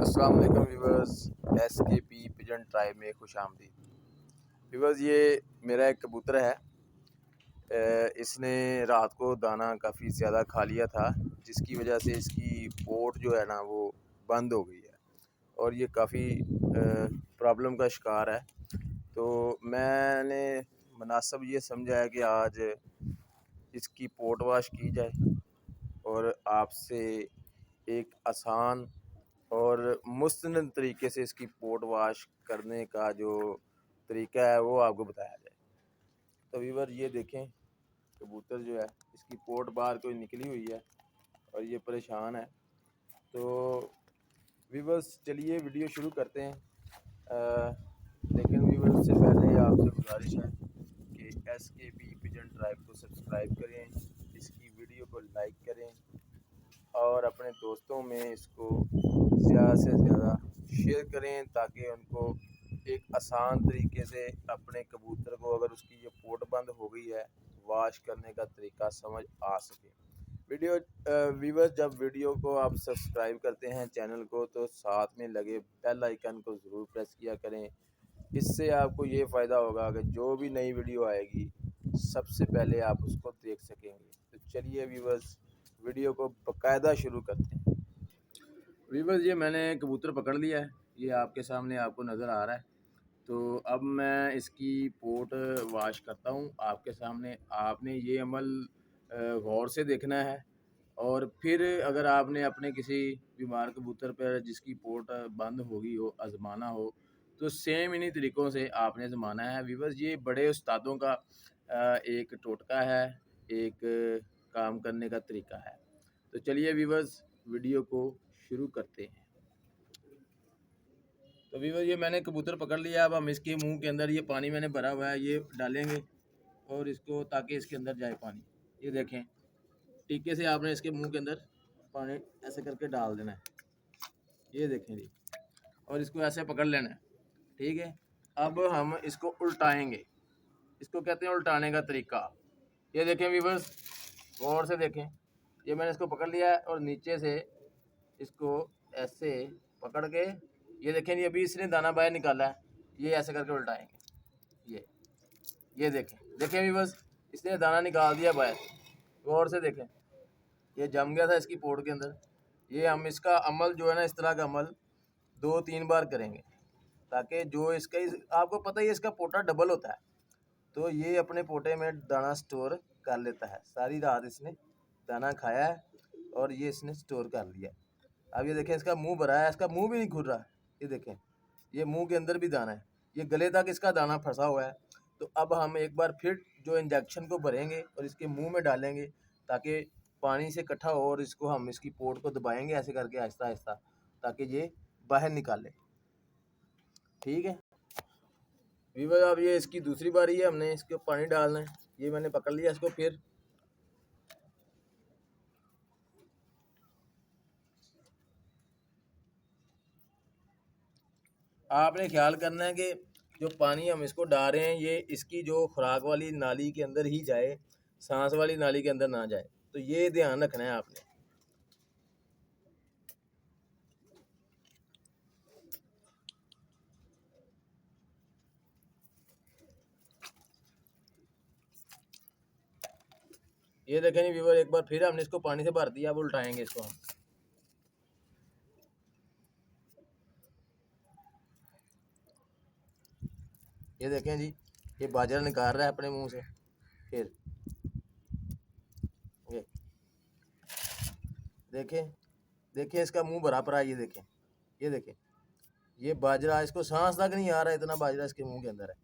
अस्सलाम वालेकुम viewers, SKP pigeon tribe में खुश आमदीद। व्यूवर्स, ये मेरा एक कबूतर है। इसने रात को दाना काफ़ी ज़्यादा खा लिया था, जिसकी वजह से इसकी पोट जो है ना वो बंद हो गई है और ये काफ़ी प्रॉब्लम का शिकार है। तो मैंने मुनासिब ये समझा है कि आज इसकी पोट वाश की जाए और आपसे एक आसान और मुस्तनद तरीके से इसकी पोट वाश करने का जो तरीका है वो आपको बताया जाए। तो व्यूअर, ये देखें, कबूतर जो है इसकी पोट बाहर कोई निकली हुई है और ये परेशान है। तो व्यूअर्स, चलिए वीडियो शुरू करते हैं। लेकिन व्यूअर्स, उससे पहले आपसे गुजारिश है कि SKP पिजन ट्राइब को सब्सक्राइब करें, इसकी वीडियो को लाइक करें और अपने दोस्तों में इसको ज़्यादा से ज़्यादा शेयर करें ताकि उनको एक आसान तरीके से अपने कबूतर को, अगर उसकी ये पोट बंद हो गई है, वाश करने का तरीका समझ आ सके। व्यूअर्स, जब वीडियो को आप सब्सक्राइब करते हैं चैनल को, तो साथ में लगे बेल आइकन को ज़रूर प्रेस किया करें। इससे आपको ये फ़ायदा होगा कि जो भी नई वीडियो आएगी सबसे पहले आप उसको देख सकेंगे। तो चलिए व्यूअर्स, वीडियो को बाकायदा शुरू करते हैं। व्यूअर्स, ये मैंने कबूतर पकड़ लिया है, ये आपके सामने आपको नज़र आ रहा है। तो अब मैं इसकी पोट वाश करता हूँ आपके सामने। आपने ये अमल गौर से देखना है और फिर अगर आपने अपने किसी बीमार कबूतर पर जिसकी पोट बंद हो गई हो आजमाना हो, तो सेम इन्हीं तरीक़ों से आपने आजमाना है। व्यूअर्स, ये बड़े उस्तादों का एक टोटका है, एक काम करने का तरीका है। तो चलिए व्यूअर्स, वीडियो को शुरू करते हैं। तो व्यूअर्स, ये मैंने कबूतर पकड़ लिया। अब हम इसके मुंह के अंदर, ये पानी मैंने भरा हुआ है, ये डालेंगे और इसको, ताकि इसके अंदर जाए पानी। ये देखें, टीके से आपने इसके मुंह के अंदर पानी ऐसे करके डाल देना है। ये देखें जी, और इसको ऐसे पकड़ लेना है। ठीक है, अब हम इसको उल्टाएंगे। इसको कहते हैं उल्टाने का तरीका। ये देखें व्यूअर्स, गौर से देखें, ये मैंने इसको पकड़ लिया है और नीचे से इसको ऐसे पकड़ के, ये देखें जी, अभी इसने दाना बाहर निकाला है, ये ऐसे करके उल्टाएंगे। ये देखें व्यूअर्स, इसने दाना निकाल दिया बाहर। गौर से देखें, ये जम गया था इसकी पोट के अंदर। ये हम इसका अमल जो है ना, इस तरह का अमल 2-3 बार करेंगे, ताकि जो इसका, आपको पता ही है इसका पोटा डबल होता है, तो ये अपने पोटे में दाना स्टोर कर लेता है। सारी रात इसने दाना खाया है और ये इसने स्टोर कर लिया। अब ये देखें, इसका मुंह भरा है, इसका मुंह भी नहीं खुल रहा। ये देखें, ये मुंह के अंदर भी दाना है, ये गले तक इसका दाना फंसा हुआ है। तो अब हम एक बार फिर जो इंजेक्शन को भरेंगे और इसके मुंह में डालेंगे, ताकि पानी से इकट्ठा हो, और इसको हम इसकी पोट को दबाएंगे ऐसे करके आहिस्ता आहिस्ता, ताकि ये बाहर निकाले। ठीक है व्यूअर, अब ये इसकी दूसरी बारी है, हमने इसके पानी डालना है। ये मैंने पकड़ लिया इसको। फिर आपने ख्याल करना है कि जो पानी हम इसको डाल रहे हैं, ये इसकी जो खुराक वाली नाली के अंदर ही जाए, सांस वाली नाली के अंदर ना जाए। तो ये ध्यान रखना है आपने। ये देखें नहीं व्यूअर, एक बार फिर हमने इसको पानी से भर दिया। अब उल्टाएंगे इसको हम। ये देखें जी, ये बाजरा निकाल रहा है अपने मुंह से। फिर ये देखें इसका मुंह भरा पड़ा है। ये देखें, ये बाजरा, इसको सांस तक नहीं आ रहा, इतना बाजरा इसके मुंह के अंदर है।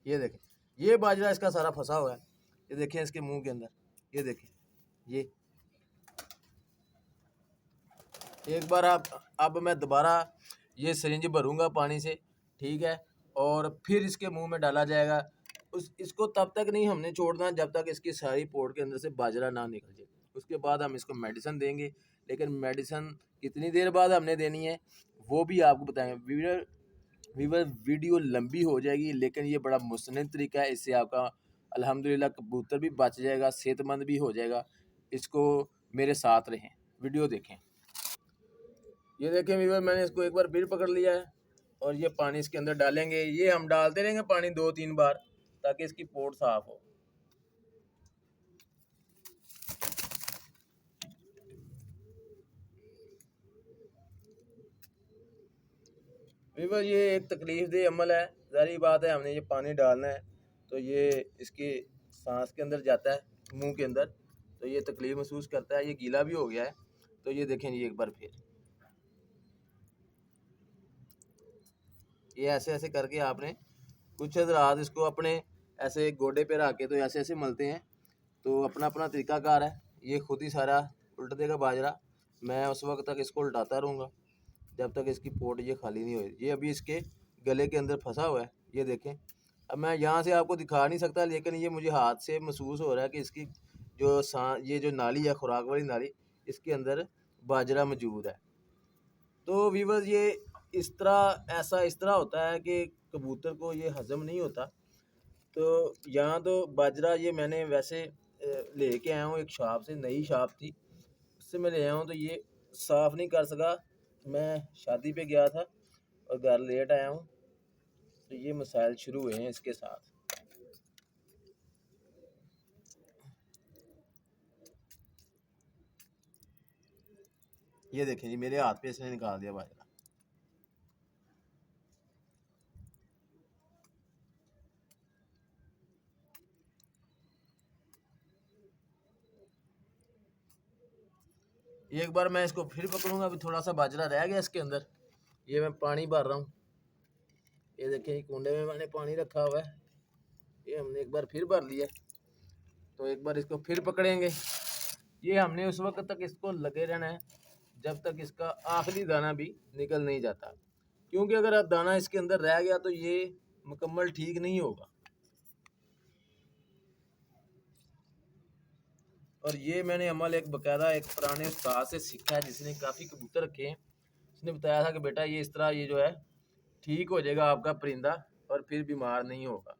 ये देखें, ये बाजरा इसका सारा फंसा हुआ है। ये देखें इसके मुंह के अंदर। ये देखें, ये एक बार अब मैं दोबारा ये सिरिंज भरूंगा पानी से। ठीक है, और फिर इसके मुंह में डाला जाएगा। इसको तब तक नहीं हमने छोड़ना जब तक इसकी सारी पोट के अंदर से बाजरा ना निकल जाए। उसके बाद हम इसको मेडिसिन देंगे, लेकिन मेडिसिन कितनी देर बाद हमने देनी है वो भी आपको बताएंगे। वीवर वीडियो लंबी हो जाएगी, लेकिन ये बड़ा मुस्तनद तरीका है। इससे आपका अल्हम्दुलिल्लाह कबूतर भी बच जाएगा, सेहतमंद भी हो जाएगा। इसको मेरे साथ रहें, वीडियो देखें। ये देखें वीवर, मैंने इसको एक बार फिर पकड़ लिया है और ये पानी इसके अंदर डालेंगे। ये हम डालते रहेंगे पानी 2-3 बार, ताकि इसकी पोर्ट साफ हो। वीवर ये एक तकलीफ दे अमल है, ज़ाहिर बात है। हमने ये पानी डालना है तो ये इसकी सांस के अंदर जाता है, मुंह के अंदर, तो ये तकलीफ महसूस करता है। ये गीला भी हो गया है, तो ये देखें जी एक बार फिर ये ऐसे ऐसे करके आपने, कुछ हज़रात इसको अपने ऐसे गोडे पे रख के तो ऐसे ऐसे मलते हैं, तो अपना अपना तरीकाकार है। ये खुद ही सारा उल्ट देगा बाजरा। मैं उस वक्त तक इसको उल्टाता रहूँगा जब तक इसकी पोट ये खाली नहीं हुई। ये अभी इसके गले के अंदर फंसा हुआ है, ये देखें। अब मैं यहाँ से आपको दिखा नहीं सकता, लेकिन ये मुझे हाथ से महसूस हो रहा है कि इसकी जो ये जो नाली है, खुराक वाली नाली, इसके अंदर बाजरा मौजूद है। तो वीवर्स ये इस तरह होता है कि कबूतर को ये हज़म नहीं होता। तो यहाँ तो बाजरा ये मैंने वैसे लेके आया हूँ एक शॉप से, नई शॉप थी, उससे मैं ले आया हूँ। तो ये साफ़ नहीं कर सका, मैं शादी पे गया था और घर लेट आया हूँ, तो ये मसाइल शुरू हुए हैं इसके साथ। ये देखें जी, मेरे हाथ पे इसने निकाल दिया बाजरा। एक बार मैं इसको फिर पकड़ूंगा, अभी थोड़ा सा बाजरा रह गया इसके अंदर। ये मैं पानी भर रहा हूँ, ये देखें कुंडे में मैंने पानी रखा हुआ है, ये हमने एक बार फिर भर लिया। तो एक बार इसको फिर पकड़ेंगे। ये हमने उस वक्त तक इसको लगे रहना है जब तक इसका आखिरी दाना भी निकल नहीं जाता, क्योंकि अगर अब दाना इसके अंदर रह गया तो ये मुकम्मल ठीक नहीं होगा। और ये मैंने अमल एक बकायदा एक पुराने उस्ताद से सीखा है, जिसने काफ़ी कबूतर रखे हैं। उसने बताया था कि बेटा ये इस तरह ये जो है ठीक हो जाएगा आपका परिंदा, और फिर बीमार नहीं होगा।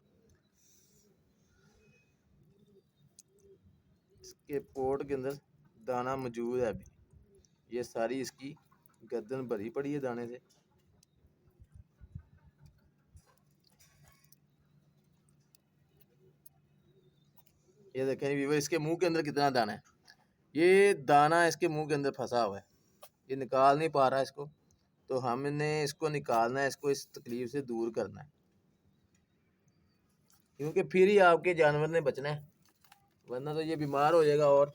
इसके पोट के अंदर दाना मौजूद है अभी, ये सारी इसकी गर्दन भरी पड़ी है दाने से। ये देखें वीवर, इसके मुंह के अंदर कितना दाना है। ये दाना इसके मुंह के अंदर फंसा हुआ है, ये निकाल नहीं पा रहा है इसको। तो हमने इसको निकालना है, इसको इस तकलीफ से दूर करना है, क्योंकि फिर ही आपके जानवर ने बचना है, वरना तो ये बीमार हो जाएगा। और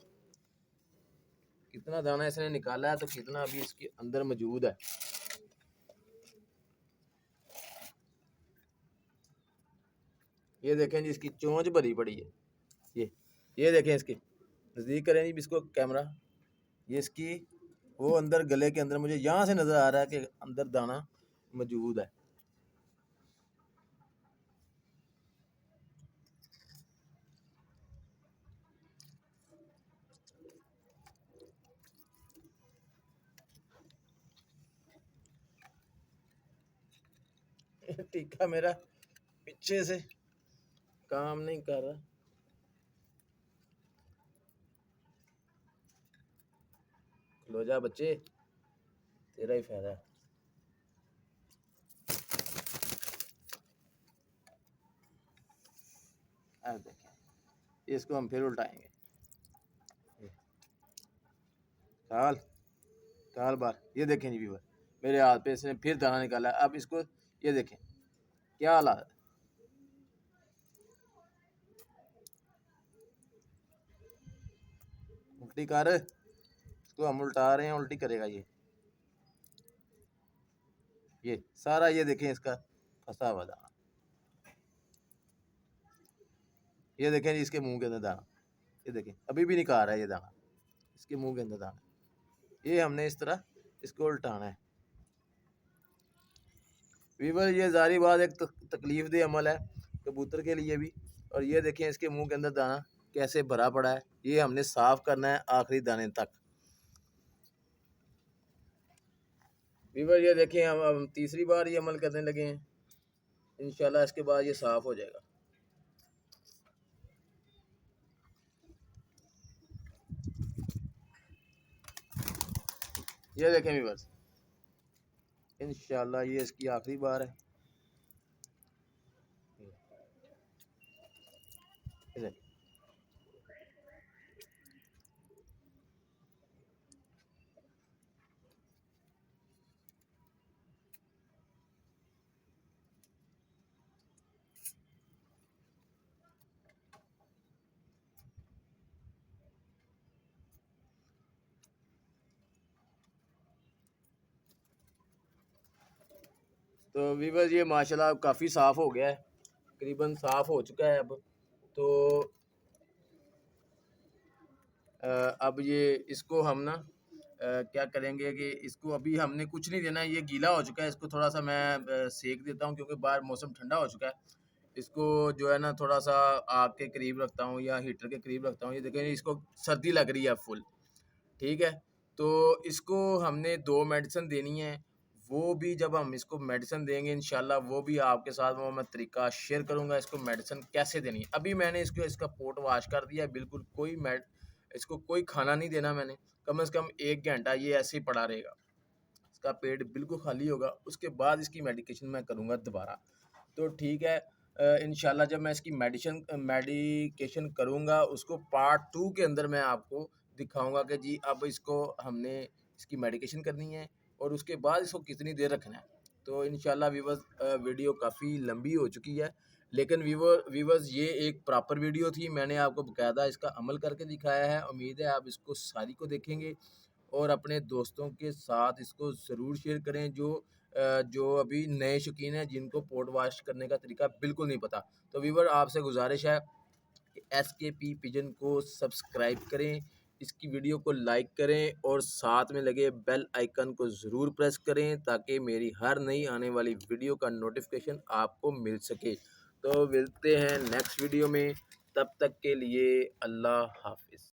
कितना दाना इसने निकाला है तो कितना अभी इसके अंदर मौजूद है। ये देखें जी, इसकी चोंच भरी पड़ी है। ये देखें, इसकी नज़दीक करें जी इसको कैमरा। ये इसकी वो अंदर गले के अंदर मुझे यहाँ से नज़र आ रहा है कि अंदर दाना मौजूद है। टीका मेरा पीछे से काम नहीं कर रहा। खलो जा बच्चे, तेरा ही फायदा है। अब देखें, इसको हम फिर उल्टाएंगे। साल साल बार ये देखें जी व्यूवर, मेरे हाथ पे इसने फिर दाना निकाला। अब इसको ये देखें क्या हालात है। उल्टी कर, इसको हम उल्टा रहे हैं, उल्टी करेगा ये सारा। ये देखें इसका फंसा हुआ दाना, ये देखें जी इसके मुंह के अंदर दाना, ये देखें अभी भी निकाल रहा है ये दाना, इसके मुंह के अंदर दाना। ये हमने इस तरह इसको उल्टाना है। वीवर ये जारी बात एक तकलीफ दे अमल है कबूतर के लिए भी। और ये देखें इसके मुंह के अंदर दाना कैसे भरा पड़ा है, ये हमने साफ करना है आखिरी दाने तक। वीवर ये देखें, हम तीसरी बार ये अमल करने लगे हैं। इंशाल्लाह इसके बाद ये साफ़ हो जाएगा। ये देखें व्यूअर्स, इंशाल्लाह ये इसकी आखिरी बार है। तो व्यूअर्स ये माशाल्लाह काफ़ी साफ़ हो गया है, तकरीबन साफ़ हो चुका है अब। तो अब ये इसको हम ना क्या करेंगे कि इसको अभी हमने कुछ नहीं देना है, ये गीला हो चुका है। इसको थोड़ा सा मैं सेक देता हूँ क्योंकि बाहर मौसम ठंडा हो चुका है। इसको जो है ना थोड़ा सा आग के करीब रखता हूँ या हीटर के करीब रखता हूँ। ये देखें इसको सर्दी लग रही है फुल, ठीक है। तो इसको हमने 2 मेडिसिन देनी है। वो भी जब हम इसको मेडिसिन देंगे इंशाल्लाह वो भी आपके साथ वो मैं तरीका शेयर करूँगा इसको मेडिसिन कैसे देनी है। अभी मैंने इसका पोट वॉश कर दिया है, बिल्कुल इसको कोई खाना नहीं देना मैंने। कम से कम 1 घंटा ये ऐसे ही पड़ा रहेगा। इसका पेट बिल्कुल खाली होगा, उसके बाद इसकी मेडिकेशन मैं करूँगा दोबारा। तो ठीक है, इंशाल्लाह जब मैं इसकी मेडिकेशन करूँगा उसको पार्ट 2 के अंदर मैं आपको दिखाऊँगा कि जी अब इसको हमने इसकी मेडिकेशन करनी है और उसके बाद इसको कितनी देर रखना है। तो इंशाल्लाह व्यूअर्स वीडियो काफ़ी लंबी हो चुकी है, लेकिन व्यूअर्स ये एक प्रॉपर वीडियो थी। मैंने आपको बाकायदा इसका अमल करके दिखाया है। उम्मीद है आप इसको सारी को देखेंगे और अपने दोस्तों के साथ इसको ज़रूर शेयर करें जो अभी नए शौकीन हैं जिनको पोट वॉश करने का तरीका बिल्कुल नहीं पता। तो व्यूअर आपसे गुजारिश है कि SKP पिजन को सब्सक्राइब करें, इसकी वीडियो को लाइक करें और साथ में लगे बेल आइकन को ज़रूर प्रेस करें ताकि मेरी हर नई आने वाली वीडियो का नोटिफिकेशन आपको मिल सके। तो मिलते हैं नेक्स्ट वीडियो में, तब तक के लिए अल्लाह हाफिज़।